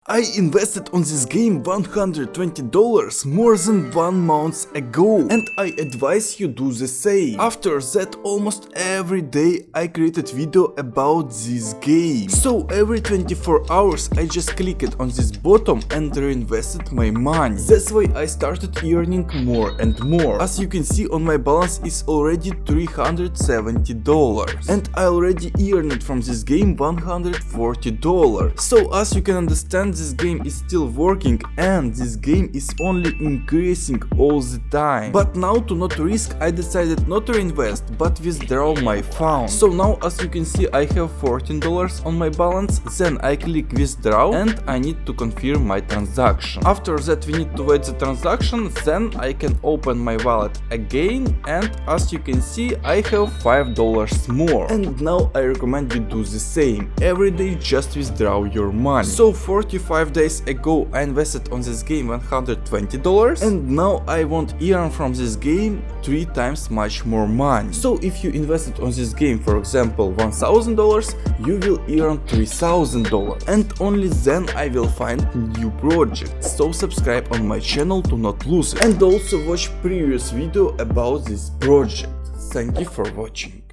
I invested on this game $120 more than 1 month ago, and I advise you do the same. After that, almost every day I created video about this game. So every 24 hours I just clicked on this bottom and reinvested my money. That's why I started earning more and more. As you can see, on my balance is already $370, and I already earned from this game $140. So as you can understand, this game is still working and this game is only increasing all the time. But now, to not risk, I decided not to invest but withdraw my funds. So now, as you can see, I have $14 on my balance. Then I click withdraw and I need to confirm my transaction. After that we need to wait the transaction, then I can open my wallet again, and as you can see, I have $5 more. And now I recommend you do the same. Every day just withdraw your money. So 45 days ago I invested on this game $120, and now I want earn from this game 3 times much more money. So if you invested on this game, for example, $1000, you will earn $3000, and only then I will find new projects. So subscribe on my channel to not lose it, and also watch previous video about this project. Thank you for watching.